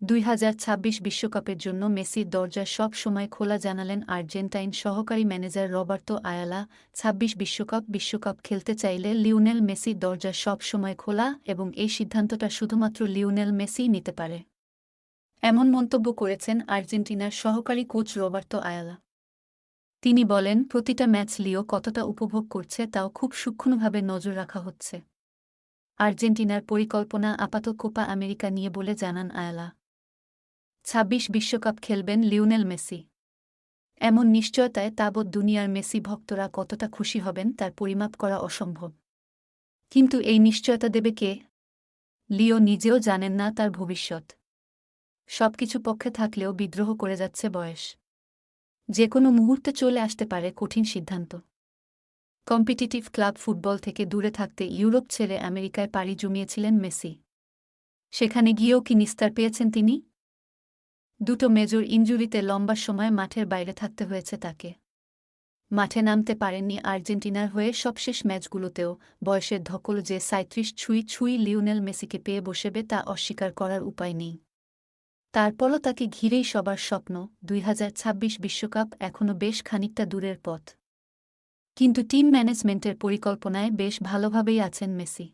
2026 বিশ্বকাপের জন্য মেসির দরজা সব সময় খোলা জানালেন আর্জেন্টাইন সহকারী ম্যানেজার রবার্তো আয়ালা। 26 বিশ্বকাপ খেলতে চাইলে লিওনেল মেসির দরজা সব সময় খোলা এবং এই সিদ্ধান্তটা শুধুমাত্র লিওনেল মেসিই নিতে পারে। এমন মন্তব্য করেছেন আর্জেন্টিনার সহকারী কোচ রবার্তো আয়ালা। তিনি বলেন, প্রতিটা ম্যাচ লিও কতটা উপভোগ করছে তাও খুব সূক্ষ্মভাবে নজর রাখা হচ্ছে। আর্জেন্টিনার পরিকল্পনা আপাতত কোপা আমেরিকা নিয়ে বলে জানান আয়ালা। 26 বিশ্বকাপ খেলবেন লিওনেল মেসি। এমন নিশ্চয়তায় তাবৎ দুনিয়ার মেসি ভক্তরা কতটা খুশি হবেন তার পরিমাপ করা অসম্ভব। কিন্তু এই নিশ্চয়তা দেবে কে? লিও নিজেও জানেন না তার ভবিষ্যৎ। সবকিছু পক্ষে থাকলেও বিদ্রোহ করে যাচ্ছে বয়স। যে কোনো মুহূর্তে চলে আসতে পারে কঠিন সিদ্ধান্ত। কম্পিটিটিভ ক্লাব ফুটবল থেকে দূরে থাকতে ইউরোপ ছেড়ে আমেরিকায় পাড়ি জমিয়েছিলেন মেসি। সেখানে গিয়েও কি নিস্তার পেয়েছেন তিনি? দুটো মেজর ইনজুরিতে লম্বা সময় মাঠের বাইরে থাকতে হয়েছে তাকে। মাঠে নামতে পারেননি আর্জেন্টিনার হয়ে সবশেষ ম্যাচগুলোতেও। বয়সের ধকল যে ৩৭ ছুঁই লিওনেল মেসিকে পেয়ে বসেবে তা অস্বীকার করার উপায় নেই। তারপরও তাকে ঘিরেই সবার স্বপ্ন। ২০২৬ বিশ্বকাপ এখনও বেশ খানিকটা দূরের পথ। কিন্তু টিম ম্যানেজমেন্টের পরিকল্পনায় বেশ ভালোভাবেই আছেন মেসি।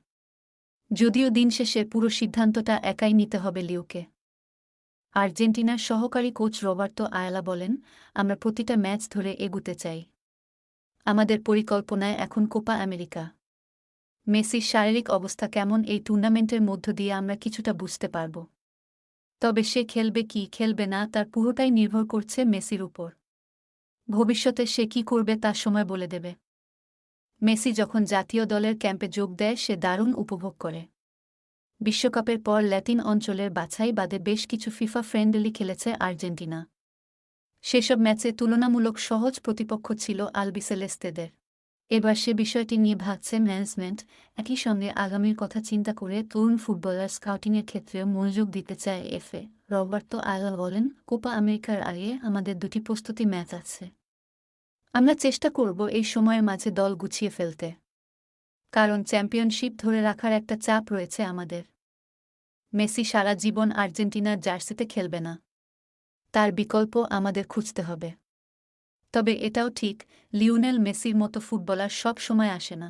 যদিও দিন শেষে পুরো সিদ্ধান্তটা একাই নিতে হবে লিওকে। আর্জেন্টিনার সহকারী কোচ রবার্তো আয়ালা বলেন, আমরা প্রতিটা ম্যাচ ধরে এগুতে চাই। আমাদের পরিকল্পনায় এখন কোপা আমেরিকা। মেসির শারীরিক অবস্থা কেমন এই টুর্নামেন্টের মধ্য দিয়ে আমরা কিছুটা বুঝতে পারব। তবে সে খেলবে কি খেলবে না তার পুরোটাই নির্ভর করছে মেসির উপর। ভবিষ্যতে সে কি করবে তা সময় বলে দেবে। মেসি যখন জাতীয় দলের ক্যাম্পে যোগ দেয় সে দারুণ উপভোগ করে। বিশ্বকাপের পর ল্যাটিন অঞ্চলের বাছাই বাদে বেশ কিছু ফিফা ফ্রেন্ডলি খেলেছে আর্জেন্টিনা। সেসব ম্যাচে তুলনামূলক সহজ প্রতিপক্ষ ছিল আলবিসেলেস্তেদের। এবার সে বিষয়টি নিয়ে ভাবছে ম্যানেজমেন্ট। একই সঙ্গে আগামীর কথা চিন্তা করে তরুণ ফুটবলার স্কাউটিংয়ের ক্ষেত্রেও মনোযোগ দিতে চায় এফএ। রবার্তো আয়ালা বলেন, কোপা আমেরিকার আগে আমাদের 2টি প্রস্তুতি ম্যাচ আছে। আমরা চেষ্টা করব এই সময়ের মাঝে দল গুছিয়ে ফেলতে। কারণ চ্যাম্পিয়নশিপ ধরে রাখার একটা চাপ রয়েছে আমাদের। মেসি সারা জীবন আর্জেন্টিনার জার্সিতে খেলবে না। তার বিকল্প আমাদের খুঁজতে হবে। তবে এটাও ঠিক, লিওনেল মেসির মতো ফুটবলার সব সময় আসে না।